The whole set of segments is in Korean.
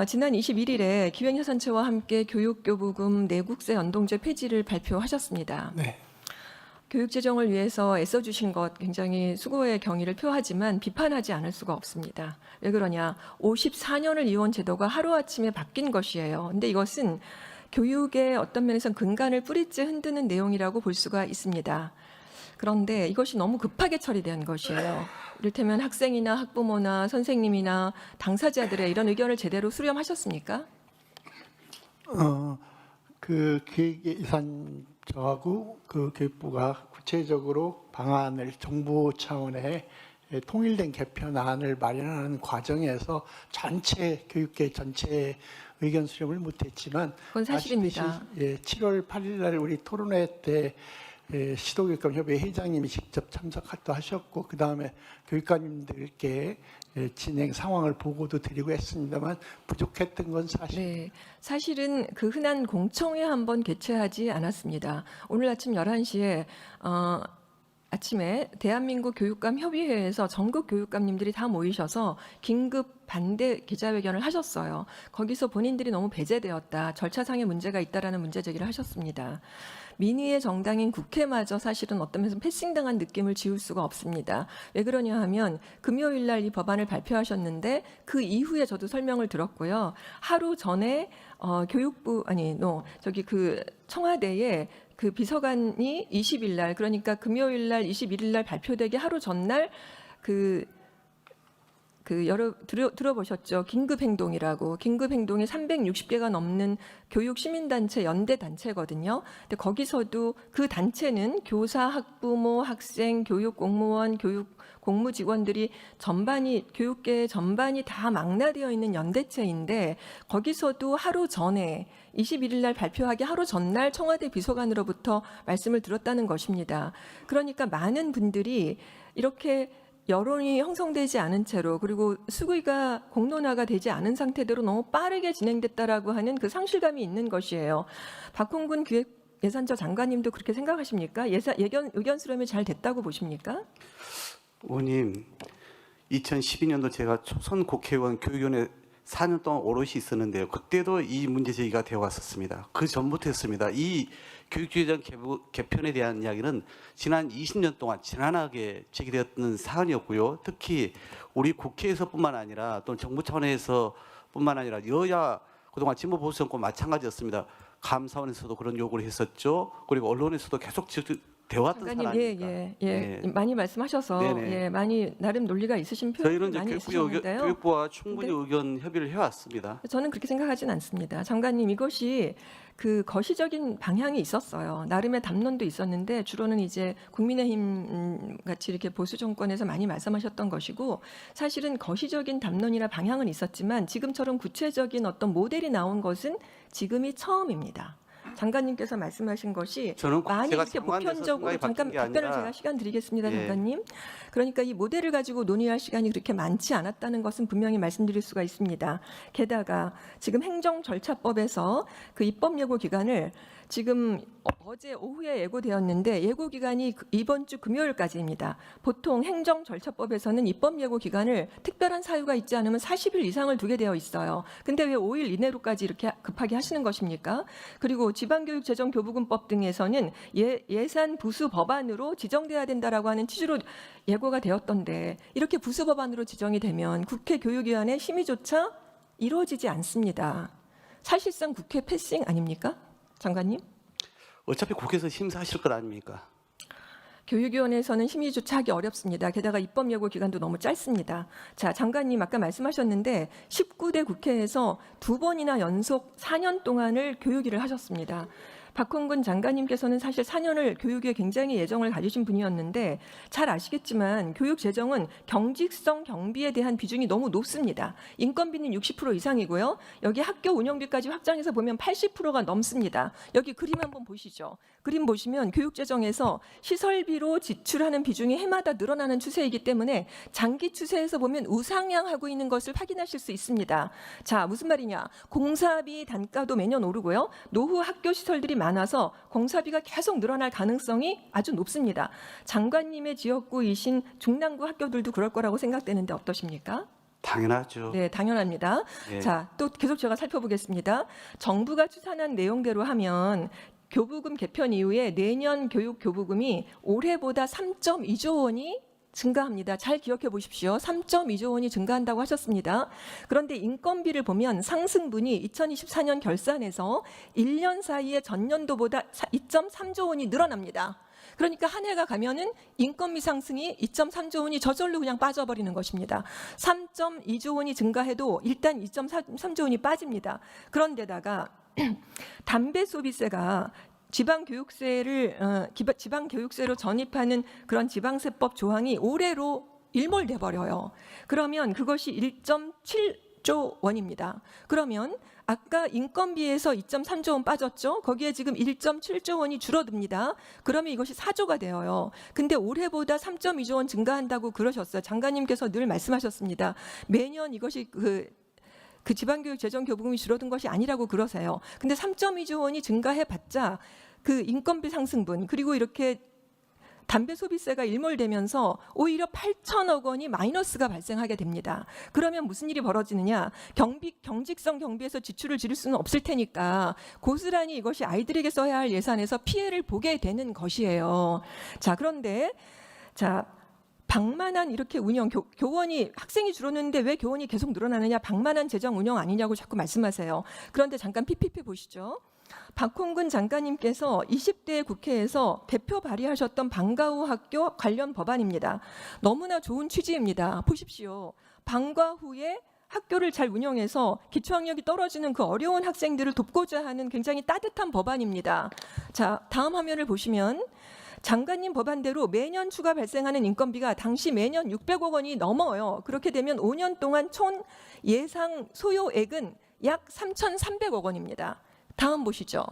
지난 21일에 기획예산처와 함께 교육교부금 내국세 연동제 폐지를 발표하셨습니다. 네. 교육재정을 위해서 애써주신 것 굉장히 수고의 경의를 표하지만 비판하지 않을 수가 없습니다. 왜 그러냐? 54년을 이어온 제도가 하루아침에 바뀐 것이에요. 근데 이것은 교육의 어떤 면에서 근간을 뿌리째 흔드는 내용이라고 볼 수가 있습니다. 그런데 이것이 너무 급하게 처리된 것이에요. 이를테면 학생이나 학부모나 선생님이나 당사자들의 이런 의견을 제대로 수렴하셨습니까? 그 기획예산처하고 그 교육부가 구체적으로 방안을 정부 차원의 통일된 개편안을 마련하는 과정에서 전체 교육계 전체 의견 수렴을 못했지만 그건 사실입니다. 아시듯이 7월 8일 날 우리 토론회 때 시도교육감협회 회장님이 직접 참석도 하셨고 그 다음에 교육감님들께 진행 상황을 보고도 드리고 했습니다만 부족했던 건 사실. 네, 사실은 그 흔한 공청회 한번 개최하지 않았습니다. 오늘 아침 11시에 아침에 대한민국 교육감 협의회에서 전국 교육감님들이 다 모이셔서 긴급 반대 기자회견을 하셨어요. 거기서 본인들이 너무 배제되었다, 절차상의 문제가 있다라는 문제 제기를 하셨습니다. 민의의 정당인 국회마저 사실은 어떤 면에서 패싱당한 느낌을 지울 수가 없습니다. 왜 그러냐 하면 금요일 날 이 법안을 발표하셨는데 그 이후에 저도 설명을 들었고요. 하루 전에 청와대에 그 비서관이 20일 날, 그러니까 금요일 날 21일 날 발표되기 하루 전날 들어보셨죠? 긴급행동이라고. 긴급행동이 360개가 넘는 교육 시민단체 연대단체거든요. 근데 거기서도 그 단체는 교사, 학부모, 학생, 교육공무원, 교육공무직원들이 교육계 전반이 다 망라되어 있는 연대체인데 거기서도 하루 전에 21일 날 발표하기 하루 전날 청와대 비서관으로부터 말씀을 들었다는 것입니다. 그러니까 많은 분들이 이렇게 여론이 형성되지 않은 채로 그리고 수기가 공론화가 되지 않은 상태대로 너무 빠르게 진행됐다라고 하는 그 상실감이 있는 것이에요. 박홍근 기획예산처 장관님도 그렇게 생각하십니까? 의견 수렴이 잘 됐다고 보십니까? 의원님, 2012년도 제가 초선 국회의원 교육위원회 4년 동안 오롯이 있었는데요. 그때도 이 문제 제기가 되어 왔었습니다. 그 전부터 했습니다. 이 교육재정 개편에 대한 이야기는 지난 20년 동안 지난하게 제기되었던 사안이었고요. 특히 우리 국회에서뿐만 아니라 또는 정부 차원에서뿐만 아니라 여야 그동안 진보 보수 정권 마찬가지였습니다. 감사원에서도 그런 요구를 했었죠. 그리고 언론에서도 계속 되어왔던 사안입니다. 예. 많이 말씀하셔서 많이 나름 논리가 있으신 표현이 많이 있으셨는데요. 교육부와 충분히 의견 협의를 해왔습니다. 저는 그렇게 생각하지는 않습니다. 장관님, 이것이 그 거시적인 방향이 있었어요. 나름의 담론도 있었는데 주로는 이제 국민의힘 같이 이렇게 보수 정권에서 많이 말씀하셨던 것이고 사실은 거시적인 담론이나 방향은 있었지만 지금처럼 구체적인 어떤 모델이 나온 것은 지금이 처음입니다. 장관님께서 말씀하신 것이 많이 이렇게 보편적으로 잠깐 답변을 제가 시간 드리겠습니다, 장관님. 그러니까 이 모델을 가지고 논의할 시간이 그렇게 많지 않았다는 것은 분명히 말씀드릴 수가 있습니다. 게다가 지금 행정절차법에서 그 입법 예고 기간을 지금 어제 오후에 예고되었는데 예고 기간이 이번 주 금요일까지입니다. 보통 행정절차법에서는 입법 예고 기간을 특별한 사유가 있지 않으면 40일 이상을 두게 되어 있어요. 근데 왜 5일 이내로까지 이렇게 급하게 하시는 것입니까? 그리고 지방교육재정교부금법 등에서는 예산 부수 법안으로 지정돼야 된다라고 하는 취지로 예고가 되었던데 이렇게 부수 법안으로 지정이 되면 국회 교육위원회 심의조차 이루어지지 않습니다. 사실상 국회 패싱 아닙니까? 장관님? 어차피 국회에서 심사하실 것 아닙니까? 교육위원회에서는 심의조차 하기 어렵습니다. 게다가 입법 예고 기간도 너무 짧습니다. 자, 장관님 아까 말씀하셨는데 19대 국회에서 2번이나 연속 4년 동안을 교육위를 하셨습니다. 박홍근 장관님께서는 사실 4년을 교육에 굉장히 애정을 가지신 분이었는데 잘 아시겠지만 교육 재정은 경직성 경비에 대한 비중이 너무 높습니다. 인건비는 60% 이상이고요. 여기 학교 운영비까지 확장해서 보면 80%가 넘습니다. 여기 그림 한번 보시죠. 그림 보시면 교육 재정에서 시설비로 지출하는 비중이 해마다 늘어나는 추세이기 때문에 장기 추세에서 보면 우상향하고 있는 것을 확인하실 수 있습니다. 자, 무슨 말이냐? 공사비 단가도 매년 오르고요. 노후 학교 시설들이 많아서 공사비가 계속 늘어날 가능성이 아주 높습니다. 장관님의 지역구이신 중랑구 학교들도 그럴 거라고 생각되는데 어떠십니까? 당연하죠. 네, 당연합니다. 예. 자, 또 계속 제가 살펴보겠습니다. 정부가 추산한 내용대로 하면 교부금 개편 이후에 내년 교육 교부금이 올해보다 3.2조 원이 증가합니다. 잘 기억해 보십시오. 3.2조 원이 증가한다고 하셨습니다. 그런데 인건비를 보면 상승분이 2024년 결산에서 1년 사이에 전년도보다 2.3조 원이 늘어납니다. 그러니까 한 해가 가면은 인건비 상승이 2.3조 원이 저절로 그냥 빠져버리는 것입니다. 3.2조 원이 증가해도 일단 2.3조 원이 빠집니다. 그런데다가 담배 소비세가 지방 교육세로 전입하는 그런 지방세법 조항이 올해로 일몰돼 버려요. 그러면 그것이 1.7조 원입니다. 그러면 아까 인건비에서 2.3조 원 빠졌죠? 거기에 지금 1.7조 원이 줄어듭니다. 그러면 이것이 4조가 되어요. 근데 올해보다 3.2조 원 증가한다고 그러셨어요. 장관님께서 늘 말씀하셨습니다. 매년 이것이 그 지방교육 재정 교부금이 줄어든 것이 아니라고 그러세요. 근데 3.2조 원이 증가해봤자 그 인건비 상승분 그리고 이렇게 담배 소비세가 일몰되면서 오히려 8천억 원이 마이너스가 발생하게 됩니다. 그러면 무슨 일이 벌어지느냐? 경직성 경비에서 지출을 줄일 수는 없을 테니까 고스란히 이것이 아이들에게 써야 할 예산에서 피해를 보게 되는 것이에요. 자, 그런데 방만한 이렇게 운영, 교원이 학생이 줄었는데 왜 교원이 계속 늘어나느냐? 방만한 재정 운영 아니냐고 자꾸 말씀하세요. 그런데 잠깐 PPP 보시죠. 박홍근 장관님께서 20대 국회에서 대표 발의하셨던 방과 후 학교 관련 법안입니다. 너무나 좋은 취지입니다. 보십시오. 방과 후에 학교를 잘 운영해서 기초학력이 떨어지는 그 어려운 학생들을 돕고자 하는 굉장히 따뜻한 법안입니다. 자, 다음 화면을 보시면 장관님 법안대로 매년 추가 발생하는 인건비가 당시 매년 600억 원이 넘어요. 그렇게 되면 5년 동안 총 예상 소요액은 약 3,300억 원입니다. 다음 보시죠.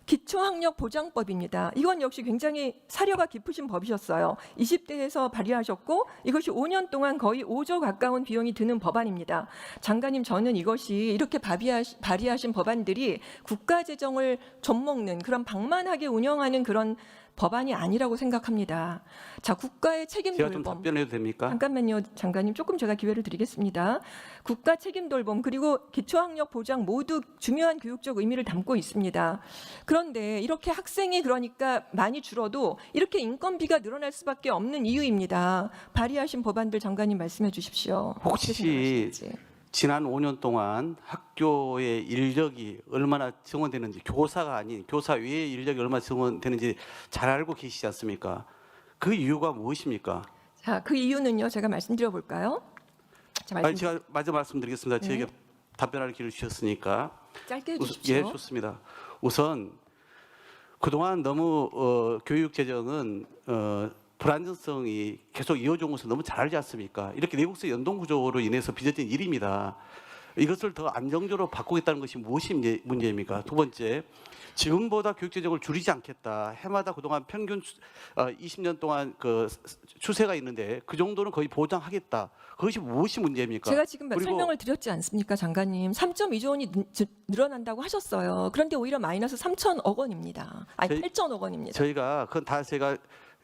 기초학력보장법입니다. 이건 역시 굉장히 사려가 깊으신 법이셨어요. 20대에서 발의하셨고 이것이 5년 동안 거의 5조 가까운 비용이 드는 법안입니다. 장관님, 저는 이것이 이렇게 발의하신 법안들이 국가재정을 좀먹는 그런 방만하게 운영하는 그런 법안이 아니라고 생각합니다. 자, 국가의 책임 제가 좀 돌봄. 답변해도 됩니까? 잠깐만요, 장관님. 조금 제가 기회를 드리겠습니다. 국가 책임 돌봄 그리고 기초학력 보장 모두 중요한 교육적 의미를 담고 있습니다. 그런데 이렇게 학생이 그러니까 많이 줄어도 이렇게 인건비가 늘어날 수밖에 없는 이유입니다. 발의하신 법안들 장관님 말씀해 주십시오. 어떻게 혹시 생각하시는지. 지난 5년 동안 학교의 인력이 얼마나 증원되는지, 교사가 아닌 교사 외의 인력이 얼마나 증원되는지 잘 알고 계시지 않습니까? 그 이유가 무엇입니까? 자, 그 이유는요. 제가 말씀드려 볼까요? 제가 마저 말씀드리겠습니다. 네. 저에게 답변할 기회를 주셨으니까. 짧게 해 예, 주십시오. 좋습니다. 우선 그동안 너무 교육 재정은 불안정성이 계속 이어져온 것을 너무 잘 알지 않습니까? 이렇게 내국세 연동 구조로 인해서 빚어진 일입니다. 이것을 더 안정적으로 바꾸겠다는 것이 무엇이 문제입니까? 두 번째, 지금보다 교육 재정을 줄이지 않겠다. 해마다 그동안 평균 20년 동안 그 추세가 있는데 그 정도는 거의 보장하겠다. 그것이 무엇이 문제입니까? 제가 지금 그리고 설명을 드렸지 않습니까, 장관님? 3.2조 원이 늘어난다고 하셨어요. 그런데 오히려 마이너스 3천억 원입니다. 아니, 8천억 원입니다. 저희가 그건 다 제가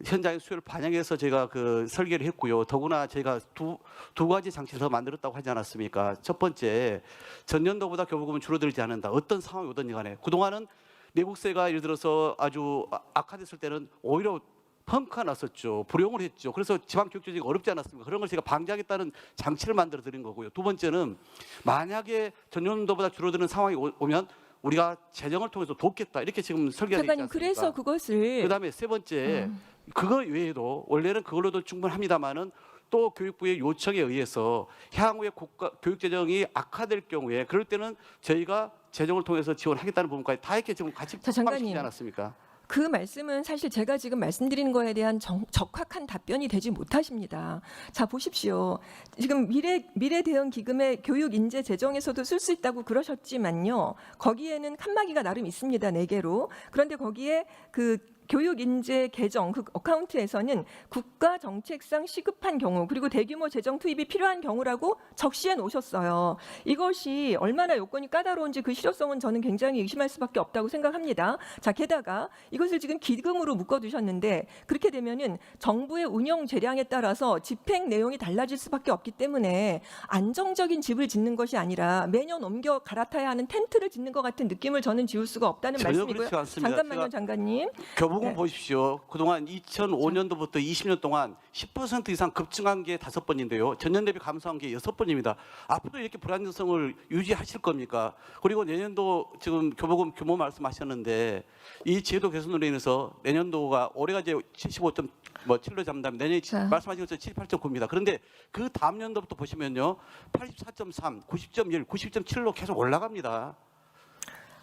현장의 수요를 반영해서 제가 그 설계를 했고요. 더구나 저희가 두 가지 장치를 더 만들었다고 하지 않았습니까? 첫 번째, 전년도보다 교부금은 줄어들지 않는다. 어떤 상황이 오든 간에. 그동안은 내국세가 예를 들어서 아주 악화됐을 때는 오히려 펑크가 났었죠. 불용을 했죠. 그래서 지방교육조직이 어렵지 않았습니까? 그런 걸 제가 방지하겠다는 장치를 만들어 드린 거고요. 두 번째는 만약에 전년도보다 줄어드는 상황이 오면 우리가 재정을 통해서 돕겠다. 이렇게 지금 설계가 되지 장관님, 않습니까? 그래서 그것을 그다음에 세 번째, 그거 외에도 원래는 그걸로도 충분합니다만은 또 교육부의 요청에 의해서 향후에 국가 교육 재정이 악화될 경우에 그럴 때는 저희가 재정을 통해서 지원하겠다는 부분까지 다 이렇게 지금 같이 자, 장관님. 포함시키지 않았습니까? 그 말씀은 사실 제가 지금 말씀드리는 거에 대한 적확한 답변이 되지 못하십니다. 자, 보십시오. 지금 미래 대응 기금의 교육 인재 재정에서도 쓸 수 있다고 그러셨지만요. 거기에는 칸막이가 나름 있습니다. 4개로. 그런데 거기에 그 교육 인재 계정 그 어카운트에서는 국가 정책상 시급한 경우 그리고 대규모 재정 투입이 필요한 경우라고 적시해 놓으셨어요. 이것이 얼마나 요건이 까다로운지 그 실효성은 저는 굉장히 의심할 수밖에 없다고 생각합니다. 자, 게다가 이것을 지금 기금으로 묶어두셨는데 그렇게 되면은 정부의 운영 재량에 따라서 집행 내용이 달라질 수밖에 없기 때문에 안정적인 집을 짓는 것이 아니라 매년 옮겨 갈아타야 하는 텐트를 짓는 것 같은 느낌을 저는 지울 수가 없다는 전혀 말씀이고요. 그렇지 않습니다. 잠깐만요, 제가 장관님. 교복은 네. 보십시오. 그동안 2005년도부터 20년 동안 10% 이상 급증한 게 5번인데요. 전년 대비 감소한 게 6번입니다. 앞으로 이렇게 불안정성을 유지하실 겁니까? 그리고 내년도 지금 교복은 규모 말씀하셨는데 이 제도 개선으로 인해서 내년도가 올해가 이제 75.7로 잡는다면 내년에 자. 말씀하신 것처럼 78.9입니다. 그런데 그 다음 년도부터 보시면요. 84.3, 90.1, 90.7로 계속 올라갑니다.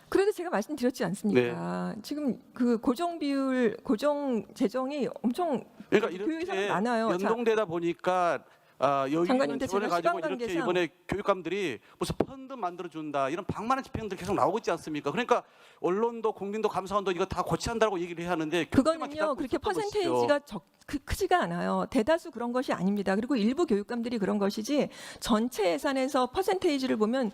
그래도 제가 말씀드렸지 않습니까? 지금 그 고정 비율, 고정 재정이 엄청 그러니까 교육에서 이렇게 많아요. 자, 연동되다 보니까 여유 있는 장관님한테 지원을 제가 가지고 시간 이렇게 관계상- 이번에 교육감들이 무슨 펀드 만들어준다 이런 방만한 집행들 계속 나오고 있지 않습니까? 그러니까 언론도 국민도 감사원도 이거 다 고치한다고 얘기를 해야 하는데 교육들만 그거는요 기다리고 그렇게 있었던 것이죠. 퍼센테이지가 크지가 않아요. 대다수 그런 것이 아닙니다. 그리고 일부 교육감들이 그런 것이지 전체 예산에서 퍼센테이지를 보면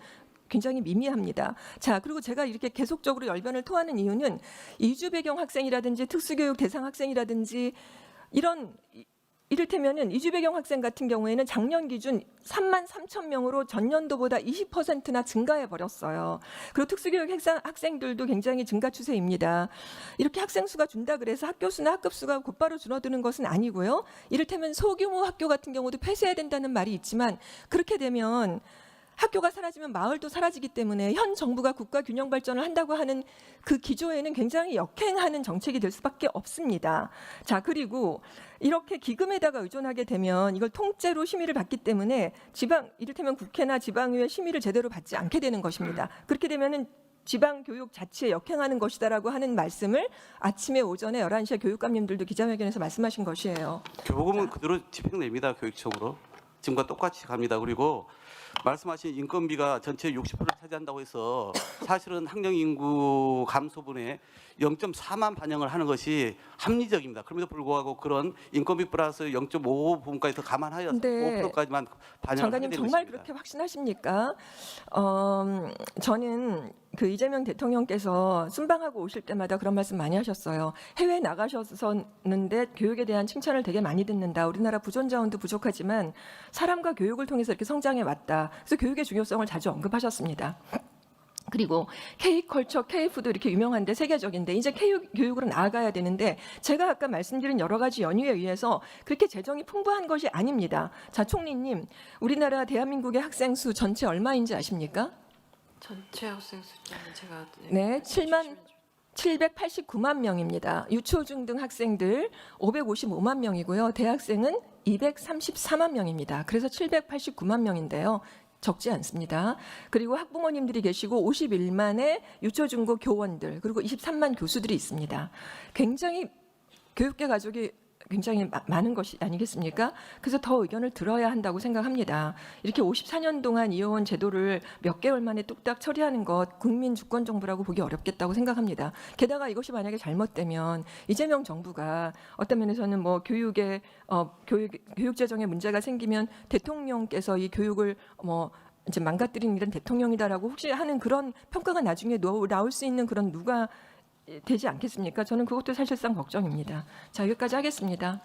굉장히 미미합니다. 자, 그리고 제가 이렇게 계속적으로 열변을 토하는 이유는 이주 배경 학생이라든지 특수교육 대상 학생이라든지 이런 이를테면은 이주 배경 학생 같은 경우에는 작년 기준 3만 3천 명으로 전년도보다 20%나 증가해 버렸어요. 그리고 특수교육 학생들도 굉장히 증가 추세입니다. 이렇게 학생 수가 준다 그래서 학교 수나 학급 수가 곧바로 줄어드는 것은 아니고요. 이를테면 소규모 학교 같은 경우도 폐쇄해야 된다는 말이 있지만 그렇게 되면 학교가 사라지면 마을도 사라지기 때문에 현 정부가 국가 균형 발전을 한다고 하는 그 기조에는 굉장히 역행하는 정책이 될 수밖에 없습니다. 자, 그리고 이렇게 기금에다가 의존하게 되면 이걸 통째로 심의를 받기 때문에 이를테면 국회나 지방의회 심의를 제대로 받지 않게 되는 것입니다. 그렇게 되면은 지방교육 자치에 역행하는 것이다라고 하는 말씀을 아침에 오전에 11시에 교육감님들도 기자회견에서 말씀하신 것이에요. 교복은 그대로 집행됩니다. 교육청으로. 지금과 똑같이 갑니다. 그리고 말씀하신 인건비가 전체 60%를 차지한다고 해서 사실은 학령 인구 감소분에 0.4만 반영을 하는 것이 합리적입니다. 그럼에도 불구하고 그런 인건비 플러스 0.5 부분까지 더 감안하여 근데 5%까지만 반영을 하게 장관님 되는 정말 것입니다. 그렇게 확신하십니까? 저는 그 이재명 대통령께서 순방하고 오실 때마다 그런 말씀 많이 하셨어요. 해외 나가셨었는데 교육에 대한 칭찬을 되게 많이 듣는다. 우리나라 부존 자원도 부족하지만 사람과 교육을 통해서 이렇게 성장해 왔다. 그래서 교육의 중요성을 자주 언급하셨습니다. 그리고 K컬처, K푸드 이렇게 유명한데 세계적인데 이제 K교육으로 나아가야 되는데 제가 아까 말씀드린 여러 가지 연유에 의해서 그렇게 재정이 풍부한 것이 아닙니다. 자, 총리님, 우리나라 대한민국의 학생 수 전체 얼마인지 아십니까? 전체 학생 숫자는 제가 네, 789만 명입니다. 유초중 등 학생들 555만 명이고요. 대학생은 234만 명입니다. 그래서 789만 명인데요. 적지 않습니다. 그리고 학부모님들이 계시고 51만의 유초중고 교원들 그리고 23만 교수들이 있습니다. 굉장히 교육계 가족이 굉장히 많은 것이 아니겠습니까? 그래서 더 의견을 들어야 한다고 생각합니다. 이렇게 54년 동안 이어온 제도를 몇 개월 만에 뚝딱 처리하는 것 국민 주권 정부라고 보기 어렵겠다고 생각합니다. 게다가 이것이 만약에 잘못되면 이재명 정부가 어떤 면에서는 뭐 교육 재정에 문제가 생기면 대통령께서 이 교육을 뭐 이제 망가뜨린 이런 대통령이다라고 혹시 하는 그런 평가가 나중에 나올 수 있는 그런 누가 되지 않겠습니까? 저는 그것도 사실상 걱정입니다. 자, 여기까지 하겠습니다.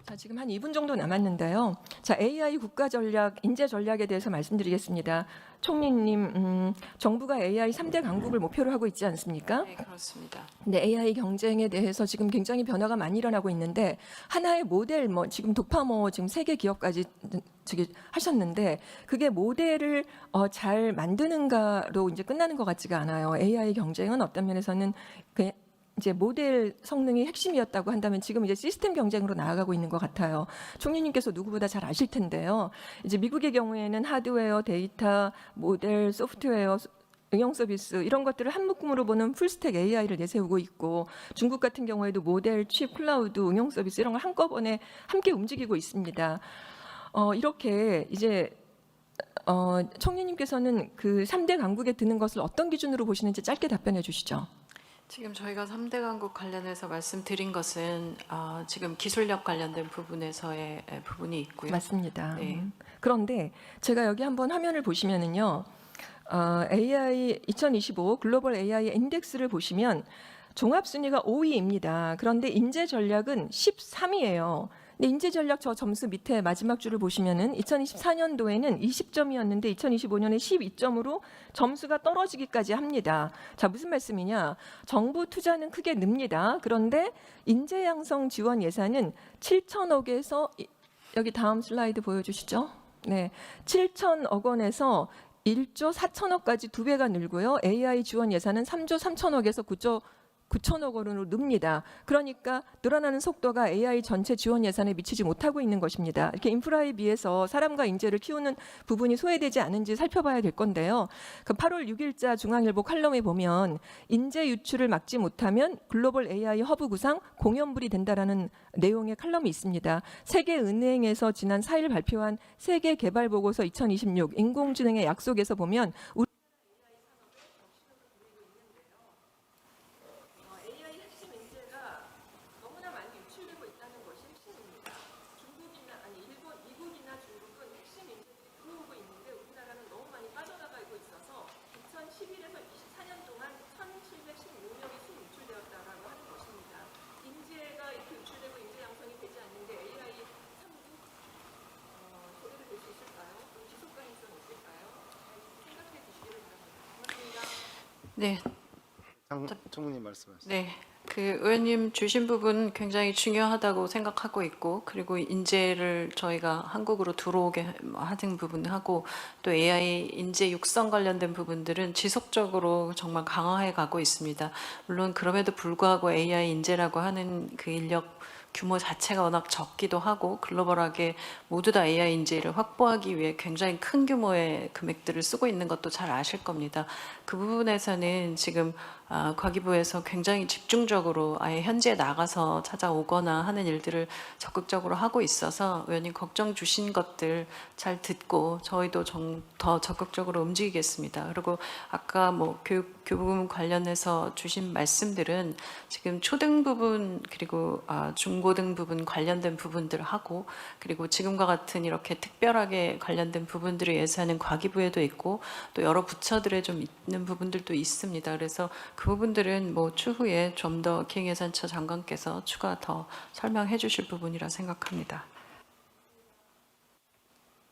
자, 지금 한 2분 정도 남았는데요. 자, AI 국가 전략, 인재 전략에 대해서 말씀드리겠습니다. 총리님, 정부가 AI 3대 강국을 목표로 하고 있지 않습니까? 네, 그렇습니다. 근데 AI 경쟁에 대해서 지금 굉장히 변화가 많이 일어나고 있는데 하나의 모델 지금 도파모 지금 세계 기업까지 하셨는데 그게 모델을 잘 만드는가로 이제 끝나는 것 같지가 않아요. AI 경쟁은 어떤 면에서는 이제 모델 성능이 핵심이었다고 한다면 지금 이제 시스템 경쟁으로 나아가고 있는 것 같아요. 총리님께서 누구보다 잘 아실 텐데요. 이제 미국의 경우에는 하드웨어, 데이터, 모델, 소프트웨어, 응용 서비스 이런 것들을 한 묶음으로 보는 풀스택 AI를 내세우고 있고 중국 같은 경우에도 모델, 칩, 클라우드, 응용 서비스 이런 걸 한꺼번에 함께 움직이고 있습니다. 이렇게 이제 총리님께서는 그 3대 강국에 드는 것을 어떤 기준으로 보시는지 짧게 답변해 주시죠. 지금 저희가 3대 강국 관련해서 말씀드린 것은 지금 기술력 관련된 부분에서의 부분이 있고요. 맞습니다. 네. 그런데 제가 여기 한번 화면을 보시면은요, AI 2025 글로벌 AI 인덱스를 보시면 종합 순위가 5위입니다. 그런데 인재 전략은 13위예요. 근데 인재 전략 저 점수 밑에 마지막 줄을 보시면은 2024년도에는 20점이었는데 2025년에 12점으로 점수가 떨어지기까지 합니다. 자, 무슨 말씀이냐? 정부 투자는 크게 늡니다. 그런데 인재 양성 지원 예산은 7천억에서 여기 다음 슬라이드 보여주시죠. 네, 7천억 원에서 1조 4천억까지 2배가 늘고요. AI 지원 예산은 3조 3천억에서 9천억 원으로 늡니다. 그러니까 늘어나는 속도가 AI 전체 지원 예산에 미치지 못하고 있는 것입니다. 이렇게 인프라에 비해서 사람과 인재를 키우는 부분이 소외되지 않은지 살펴봐야 될 건데요. 그 8월 6일자 중앙일보 칼럼에 보면 인재 유출을 막지 못하면 글로벌 AI 허브 구상 공연불이 된다라는 내용의 칼럼이 있습니다. 세계은행에서 지난 4일 발표한 세계개발보고서 2026 인공지능의 약속에서 보면 AI 핵심 인재가 너무나 많이 유출되고 있다는 것이 핵심입니다. 중국이나 일본, 미국이나 중국은 핵심 인재들이 들어오고 있는데 우리나라는 너무 많이 빠져나가고 있어서 2011에서 24년 동안 1,716명이 순유출되었다라고 하는 것입니다. 인재가 이렇게 유출되고 인재 양성이 되지 않는데 AI 3국 소개를 될 수 있을까요? 그럼 지속 가능성이 있을까요? 생각해 주시기를 바랍니다. 고맙습니다. 네, 총무님 말씀하세요. 네. 그 의원님 주신 부분 굉장히 중요하다고 생각하고 있고, 그리고 인재를 저희가 한국으로 들어오게 하는 부분하고 또 AI 인재 육성 관련된 부분들은 지속적으로 정말 강화해 가고 있습니다. 물론 그럼에도 불구하고 AI 인재라고 하는 그 인력 규모 자체가 워낙 적기도 하고 글로벌하게 모두 다 AI 인재를 확보하기 위해 굉장히 큰 규모의 금액들을 쓰고 있는 것도 잘 아실 겁니다. 그 부분에서는 지금 과기부에서 굉장히 집중적으로 아예 현지에 나가서 찾아오거나 하는 일들을 적극적으로 하고 있어서 의원님 걱정 주신 것들 잘 듣고 저희도 더 적극적으로 움직이겠습니다. 그리고 아까 뭐 교부금 관련해서 주신 말씀들은 지금 초등 부분 그리고 중고등 부분 관련된 부분들 하고, 그리고 지금과 같은 이렇게 특별하게 관련된 부분들의 예산은 과기부에도 있고 또 여러 부처들에 좀 있는 부분들도 있습니다. 그래서 그 부분들은 뭐 추후에 좀 더 기획예산처 장관께서 추가 더 설명해 주실 부분이라 생각합니다.